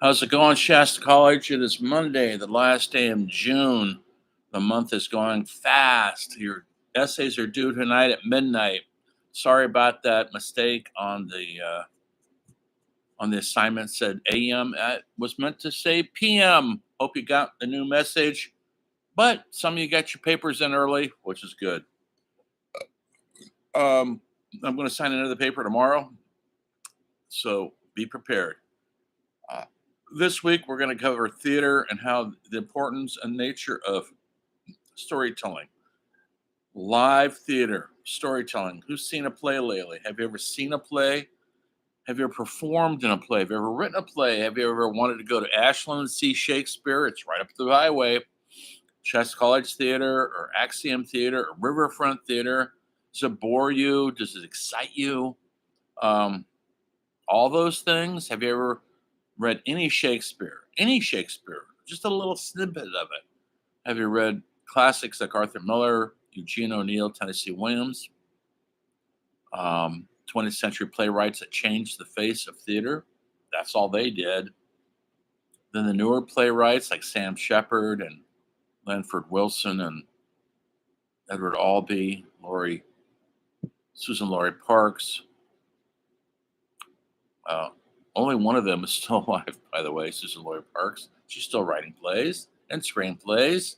How's it going, Shasta College? It is Monday, the last day of June. The month is going fast. Your essays are due tonight at midnight. Sorry about that mistake on the assignment. Said AM. It was meant to say PM. Hope you got the new message. But some of you got your papers in early, which is good. I'm going to sign another paper tomorrow, so be prepared. This week, we're going to cover theater and how the importance and nature of storytelling. Live theater, storytelling. Who's seen a play lately? Have you ever seen a play? Have you ever performed in a play? Have you ever written a play? Have you ever wanted to go to Ashland and see Shakespeare? It's right up the highway. Shasta College Theater or Axiom Theater or Riverfront Theater. Does it bore you? Does it excite you? All those things. Have you ever read any Shakespeare? Any Shakespeare? Just a little snippet of it. Have you read classics like Arthur Miller, Eugene O'Neill, Tennessee Williams? 20th century playwrights that changed the face of theater. That's all they did. Then the newer playwrights like Sam Shepard and Lanford Wilson and Edward Albee, Susan Laurie Parks. Only one of them is still alive, by the way, Susan Laurie Parks. She's still writing plays and screenplays.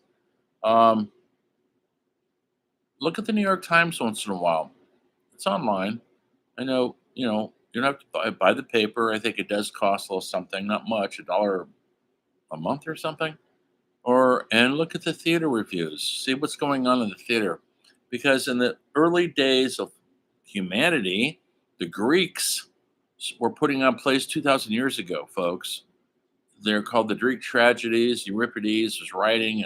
Look at the New York Times once in a while. It's online. I know, you don't have to buy the paper. I think it does cost a little something, not much, $1 a month or something. And look at the theater reviews. See what's going on in the theater. Because in the early days of humanity, the Greeks were putting on plays 2,000 years ago, folks. They're called the Greek tragedies. Euripides was writing,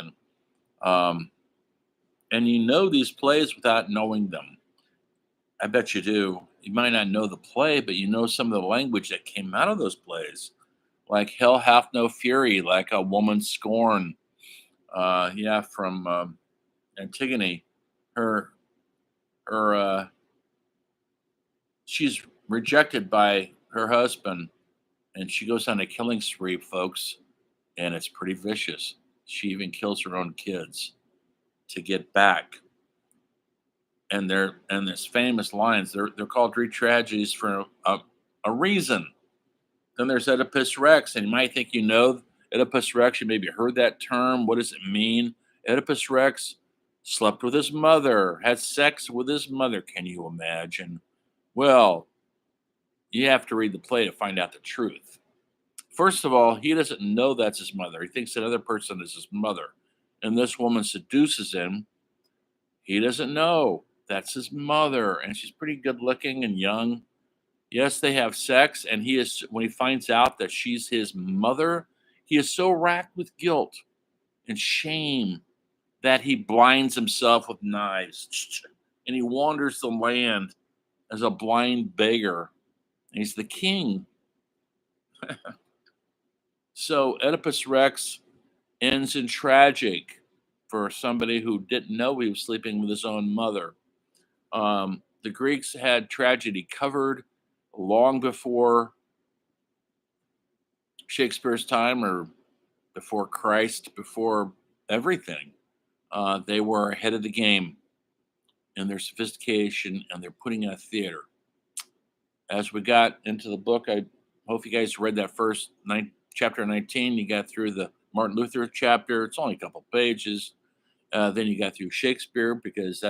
and you know these plays without knowing them. I bet you do. You might not know the play, but you know some of the language that came out of those plays, like "Hell Hath No Fury," like "A Woman's Scorn." From Antigone. She's rejected by her husband, and she goes on a killing spree, folks, and it's pretty vicious. She even kills her own kids to get back. And this famous lines. They're called Greek tragedies for a reason. Then there's Oedipus Rex, and you might think you know Oedipus Rex. You maybe heard that term. What does it mean? Oedipus Rex slept with his mother, had sex with his mother. Can you imagine? Well, you have to read the play to find out the truth. First of all, he doesn't know that's his mother. He thinks another person is his mother. And this woman seduces him. He doesn't know that's his mother. And she's pretty good looking and young. Yes, they have sex. And when he finds out that she's his mother, he is so racked with guilt and shame that he blinds himself with knives. And he wanders the land as a blind beggar. And he's the king. So Oedipus Rex ends in tragic for somebody who didn't know he was sleeping with his own mother. The Greeks had tragedy covered long before Shakespeare's time, or before Christ, before everything. They were ahead of the game in their sophistication, and they're putting on theater. As we got into the book, I hope you guys read that first chapter 19. You got through the Martin Luther chapter. It's only a couple pages. Then you got through Shakespeare, because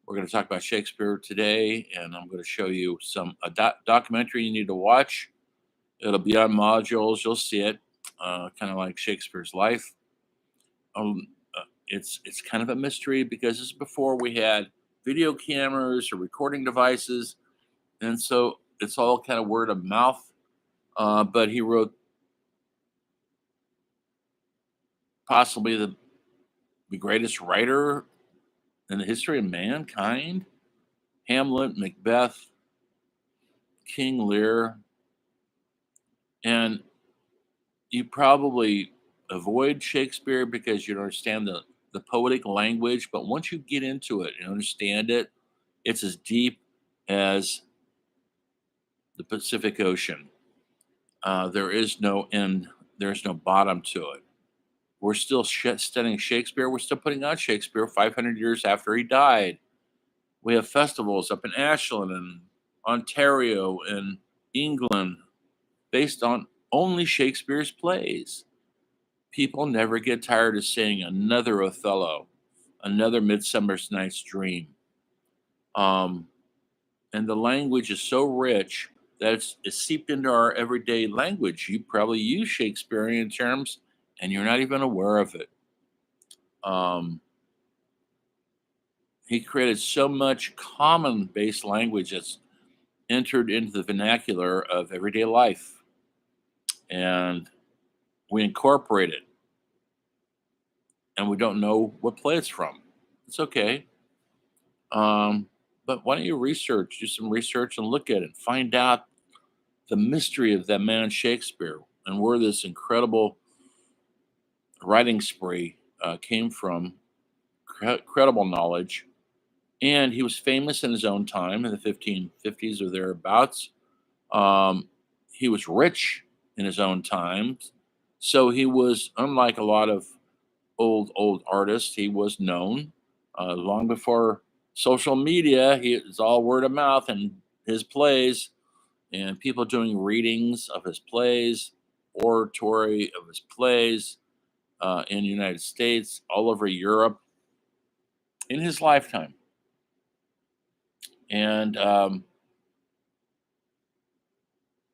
we're going to talk about Shakespeare today, and I'm going to show you a documentary you need to watch. It'll be on modules. You'll see it, kind of like Shakespeare's life. It's kind of a mystery, because this is before we had video cameras or recording devices, and so it's all kind of word of mouth. But he wrote possibly the greatest writer in the history of mankind. Hamlet, Macbeth, King Lear. And you probably avoid Shakespeare because you don't understand the poetic language. But once you get into it and understand it, it's as deep as the Pacific Ocean. There is no end. There's no bottom to it. We're still studying Shakespeare. We're still putting on Shakespeare 500 years after he died. We have festivals up in Ashland and Ontario and England based on only Shakespeare's plays. People never get tired of saying another Othello, another Midsummer's Night's Dream. Um, and the language is so rich that it's seeped into our everyday language. You probably use Shakespearean terms and you're not even aware of it. Um, he created so much common based language that's entered into the vernacular of everyday life, and we incorporate it, and we don't know what play it's from. It's okay. But why don't you do some research and look at it, find out the mystery of that man Shakespeare and where this incredible writing spree came from, credible knowledge. And he was famous in his own time in the 1550s or thereabouts. Um, he was rich in his own time. So he was, unlike a lot of old artists, he was known long before social media. He was all word of mouth and his plays, and people doing readings of his plays, oratory of his plays in the United States, all over Europe in his lifetime. And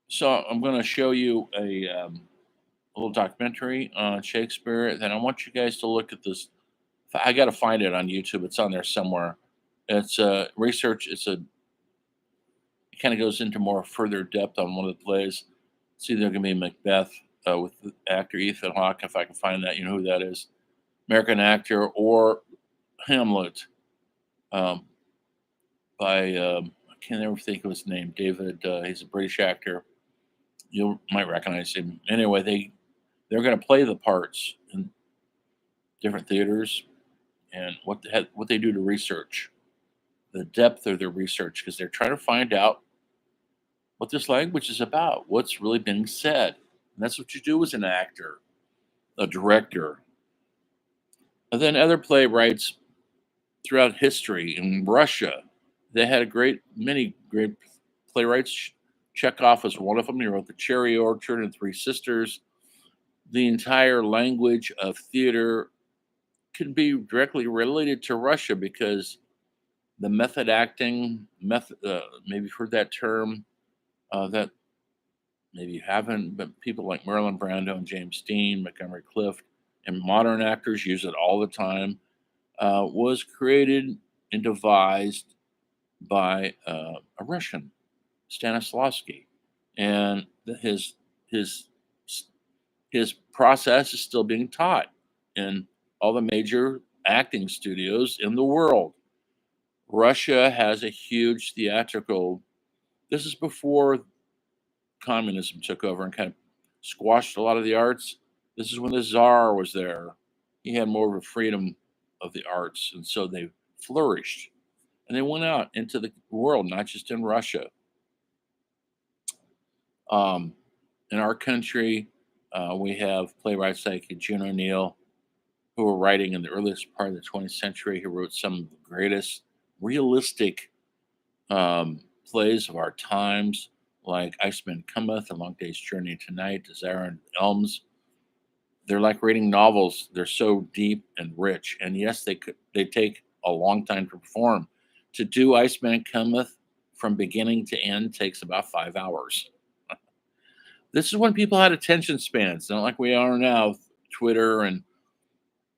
so I'm going to show you a little documentary on Shakespeare. Then I want you guys to look at this. I got to find it on YouTube. It's on there somewhere. It's research. It kind of goes into more further depth on one of the plays. It's either going to be Macbeth with the actor Ethan Hawke, if I can find that. You know who that is, American actor, or Hamlet um, by I can't ever think of his name. David. He's a British actor. You might recognize him. Anyway, they're going to play the parts in different theaters, and what they do to research, the depth of their research, because they're trying to find out what this language is about, what's really being said. And that's what you do as an actor, a director. And then other playwrights throughout history in Russia, they had many great playwrights. Chekhov was one of them. He wrote The Cherry Orchard and Three Sisters. The entire language of theater can be directly related to Russia because the method acting method, maybe you've heard that term, that maybe you haven't, but people like Marlon Brando and James Dean, Montgomery Clift, and modern actors use it all the time, was created and devised by a Russian, Stanislavski, and his his process is still being taught in all the major acting studios in the world. Russia has a huge theatrical. This is before communism took over and kind of squashed a lot of the arts. This is when the Tsar was there. He had more of a freedom of the arts, and so they flourished. And they went out into the world, not just in Russia. Um, in our country, we have playwrights like Eugene O'Neill, who were writing in the earliest part of the 20th century. He wrote some of the greatest realistic plays of our times, like Iceman Cometh, A Long Day's Journey to Night, Desire in Elms. They're like reading novels. They're so deep and rich. And yes, they take a long time to perform. To do Iceman Cometh from beginning to end takes about 5 hours. This is when people had attention spans, not like we are now, Twitter and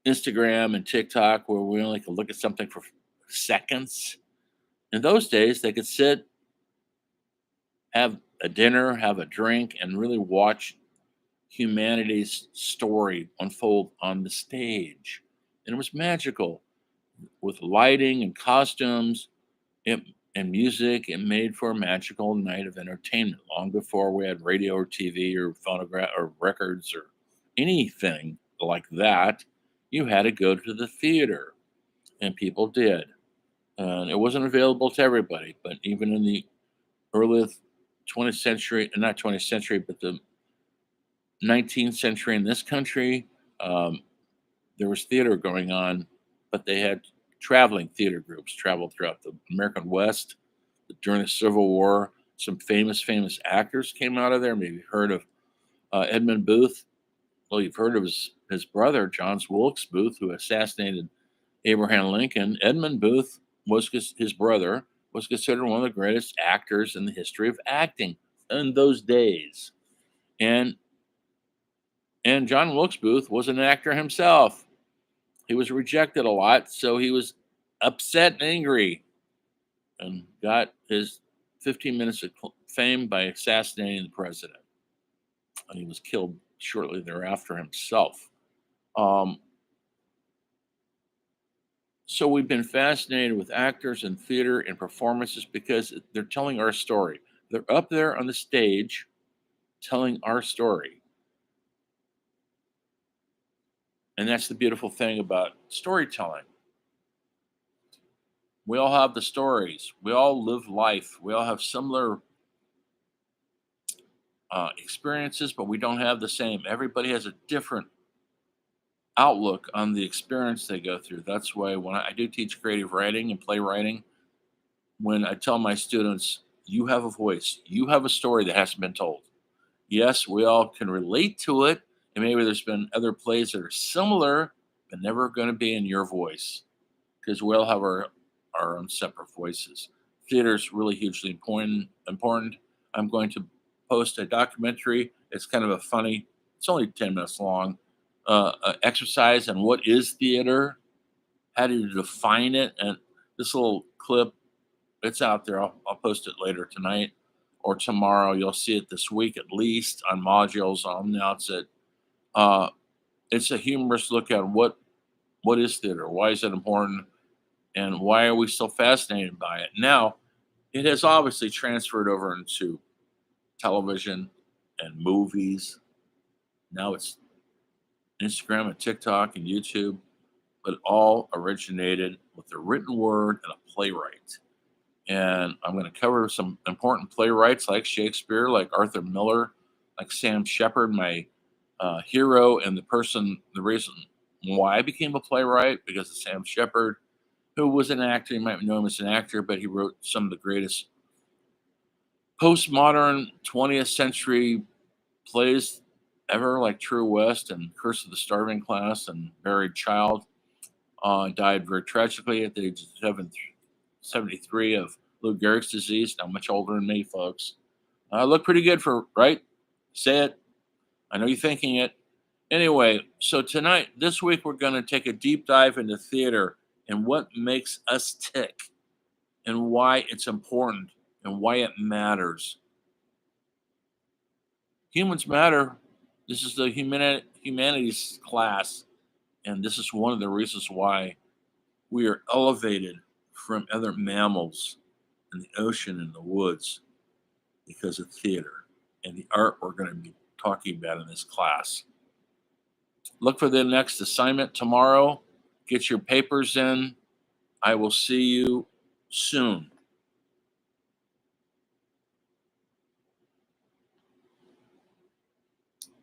Instagram and TikTok, where we only can look at something for seconds. In those days, they could sit, have a dinner, have a drink, and really watch humanity's story unfold on the stage. And it was magical with lighting and costumes and music. It made for a magical night of entertainment long before we had radio or TV or phonograph or records or anything like that. You had to go to the theater, and people did. And it wasn't available to everybody, but even in the early 20th century, not 20th century, but the 19th century in this country, there was theater going on, but they had traveling theater groups travel throughout the American West during the Civil War. Some famous actors came out of there. Maybe you've heard of Edmund Booth. Well, you've heard of his brother, John Wilkes Booth, who assassinated Abraham Lincoln. Edmund Booth his brother was considered one of the greatest actors in the history of acting in those days. And John Wilkes Booth was an actor himself. He was rejected a lot, so he was upset and angry and got his 15 minutes of fame by assassinating the president. And he was killed shortly thereafter himself. So we've been fascinated with actors and theater and performances because they're telling our story. They're up there on the stage telling our story. And that's the beautiful thing about storytelling. We all have the stories. We all live life. We all have similar experiences, but we don't have the same. Everybody has a different outlook on the experience they go through. That's why when I do teach creative writing and playwriting, when I tell my students, you have a voice, you have a story that hasn't been told. Yes, we all can relate to it, and maybe there's been other plays that are similar, but never going to be in your voice because we all have our own separate voices. Theater is really hugely important. I'm going to post a documentary. It's kind of a funny, it's only 10 minutes long, exercise on what is theater, how do you define it, and this little clip, it's out there. I'll post it later tonight or tomorrow. You'll see it this week at least on modules. I'll announce it. It's a humorous look at what is theater, why is it important, and why are we so fascinated by it. Now, it has obviously transferred over into television and movies. Now it's Instagram and TikTok and YouTube, but all originated with the written word and a playwright. And I'm going to cover some important playwrights like Shakespeare, like Arthur Miller, like Sam Shepard, my hero, and the reason why I became a playwright, because of Sam Shepard, who was an actor. You might know him as an actor, but he wrote some of the greatest postmodern 20th century plays ever, like True West and Curse of the Starving Class and Buried Child. Died very tragically at the age of 73 of Lou Gehrig's disease. Not much older than me, folks. I look pretty good right? Say it. I know you're thinking it. Anyway, so this week, we're going to take a deep dive into theater and what makes us tick and why it's important and why it matters. Humans matter. This is the humanities class, and this is one of the reasons why we are elevated from other mammals in the ocean and the woods because of theater and the art we're going to be talking about in this class. Look for the next assignment tomorrow. Get your papers in. I will see you soon.